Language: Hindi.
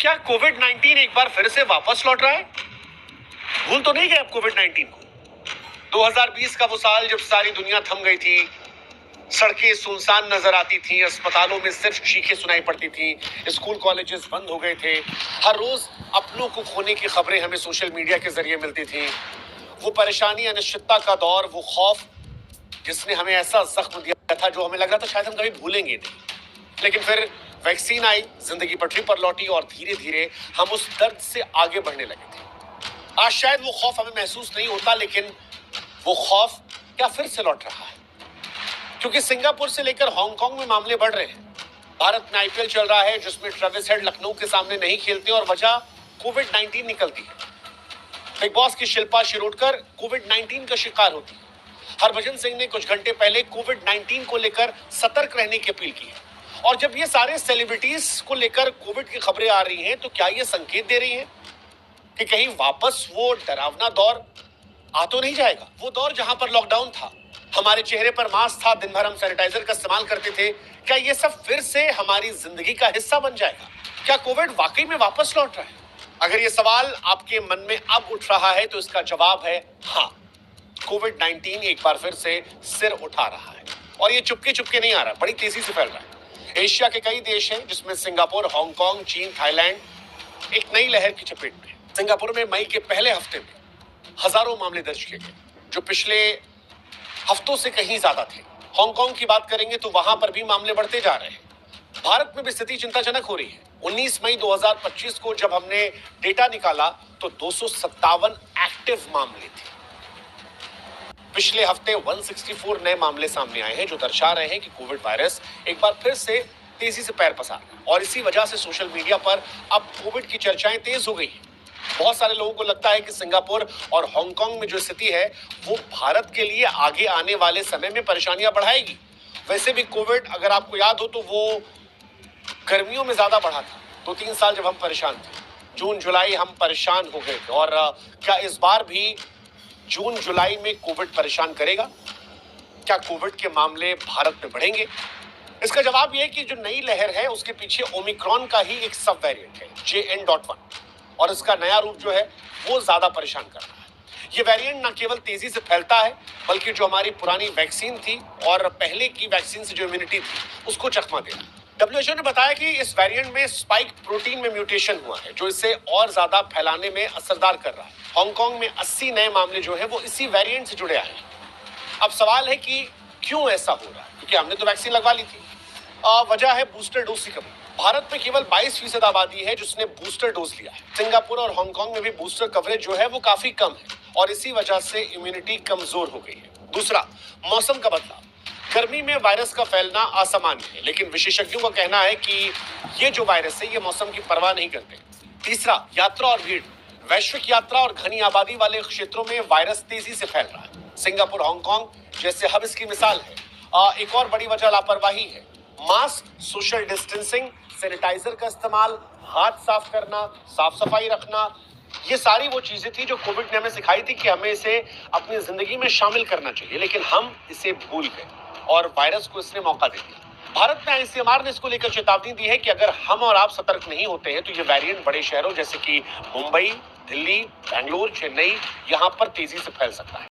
क्या कोविड 19 एक बार फिर से वापस लौट रहा है? भूल तो नहीं गए आप कोविड 19 को? 2020 का वो साल जब सारी दुनिया थम गई थी, सड़कें सुनसान नजर आती थी, अस्पतालों में सिर्फ चीखें सुनाई पड़ती थी, स्कूल कॉलेजेस बंद हो गए थे, हर रोज अपनों को खोने की खबरें हमें सोशल मीडिया के जरिए मिलती थी। वो परेशानी, अनिश्चितता का दौर, वो खौफ जिसने हमें ऐसा जख्म दिया था जो हमें लग रहा था शायद हम कभी भूलेंगे नहीं। लेकिन फिर वैक्सीन आई, जिंदगी पटरी पर लौटी और धीरे धीरे हम उस दर्द से आगे बढ़ने लगे थे। आज शायद वो खौफ हमें महसूस नहीं होता, लेकिन वो खौफ क्या फिर से लौट रहा है? क्योंकि सिंगापुर से लेकर हांगकांग में मामले बढ़ रहे हैं। भारत में आईपीएल चल रहा है जिसमें ट्रेविस हेड लखनऊ के सामने नहीं खेलते और वजह कोविड 19 निकलती है। बिग बॉस की शिल्पा शिरोडकर कोविड 19 का शिकार होती है। हरभजन सिंह ने कुछ घंटे पहले कोविड 19 को लेकर सतर्क रहने की अपील की है। और जब ये सारे सेलिब्रिटीज को लेकर कोविड की खबरें आ रही हैं, तो क्या ये संकेत दे रही हैं कि कहीं वापस वो डरावना दौर आ तो नहीं जाएगा? वो दौर जहां पर लॉकडाउन था, हमारे चेहरे पर मास्क था, दिन भर हम सैनिटाइजर का इस्तेमाल करते थे, क्या ये सब फिर से हमारी जिंदगी का हिस्सा बन जाएगा? क्या कोविड वाकई में वापस लौट रहा है? अगर ये सवाल आपके मन में अब उठ रहा है तो इसका जवाब है हाँ। कोविड 19 एक बार फिर से सिर उठा रहा है और ये चुपके चुपके नहीं आ रहा, बड़ी तेजी से फैल रहा है। एशिया के कई देश हैं जिसमें सिंगापुर, हांगकांग, चीन, थाईलैंड एक नई लहर की चपेट में। सिंगापुर में मई के पहले हफ्ते में हजारों मामले दर्ज किए गए, जो पिछले हफ्तों से कहीं ज्यादा थे। हांगकांग की बात करेंगे तो वहां पर भी मामले बढ़ते जा रहे हैं। भारत में भी स्थिति चिंताजनक हो रही है। 19 मई 2025 को जब हमने डेटा निकाला तो 257 एक्टिव मामले थे। पिछले हफ्ते 164 नए मामले सामने आए हैं, जो दर्शा रहे हैं कि कोविड वायरस एक बार फिर से तेजी से पैर पसार रहा है। और इसी वजह से सोशल मीडिया पर अब कोविड की चर्चाएं तेज हो गई हैं। बहुत सारे लोगों को लगता है कि सिंगापुर और हांगकांग में जो स्थिति है वो भारत के लिए आगे आने वाले समय में परेशानियां बढ़ाएगी। वैसे भी कोविड, अगर आपको याद हो, तो वो गर्मियों में ज्यादा बढ़ा था। 2-3 साल जब हम परेशान थे, जून जुलाई हम परेशान हो गए थे। और क्या इस बार भी जून जुलाई में कोविड परेशान करेगा? क्या कोविड के मामले भारत में बढ़ेंगे? इसका जवाब यह है कि जो नई लहर है उसके पीछे ओमिक्रॉन का ही एक सब वेरिएंट है, JN.1, और इसका नया रूप जो है वो ज्यादा परेशान कर रहा है। ये वेरिएंट न केवल तेजी से फैलता है, बल्कि जो हमारी पुरानी वैक्सीन थी और पहले की वैक्सीन से जो इम्यूनिटी थी उसको चकमा दे रहा है। WHO ने बताया कि इस वेरिएंट में स्पाइक प्रोटीन में म्यूटेशन हुआ है, जो इसे और ज्यादा फैलाने में असरदार कर रहा है। हांगकांग में 80 नए मामले जो है वो इसी वेरिएंट से जुड़े आए हैं। अब सवाल है कि क्यों ऐसा हो रहा है? क्योंकि हमने तो वैक्सीन लगवा ली थी। वजह है बूस्टर डोज की कमी। भारत में केवल 22% आबादी है जिसने बूस्टर डोज लिया है। सिंगापुर और हांगकांग में भी बूस्टर कवरेज जो है वो काफी कम है और इसी वजह से इम्यूनिटी कमजोर हो गई है। दूसरा, मौसम का बदलाव। गर्मी में वायरस का फैलना असामान्य है, लेकिन विशेषज्ञों का कहना है कि ये जो वायरस है ये मौसम की परवाह नहीं करते। तीसरा, यात्रा और भीड़। वैश्विक यात्रा और घनी आबादी वाले क्षेत्रों में वायरस तेजी से फैल रहा है। सिंगापुर, हांगकांग जैसे हब इसकी मिसाल है। एक और बड़ी वजह लापरवाही है। मास्क, सोशल डिस्टेंसिंग, सैनिटाइजर का इस्तेमाल, हाथ साफ करना, साफ सफाई रखना, ये सारी वो चीजें थी जो कोविड ने हमें सिखाई थी कि हमें इसे अपनी जिंदगी में शामिल करना चाहिए, लेकिन हम इसे भूल गए और वायरस को इसने मौका दे दिया। भारत में ICMR ने इसको लेकर चेतावनी दी है कि अगर हम और आप सतर्क नहीं होते हैं तो ये वेरिएंट बड़े शहरों जैसे कि मुंबई, दिल्ली, बेंगलुरु, चेन्नई, यहाँ पर तेजी से फैल सकता है।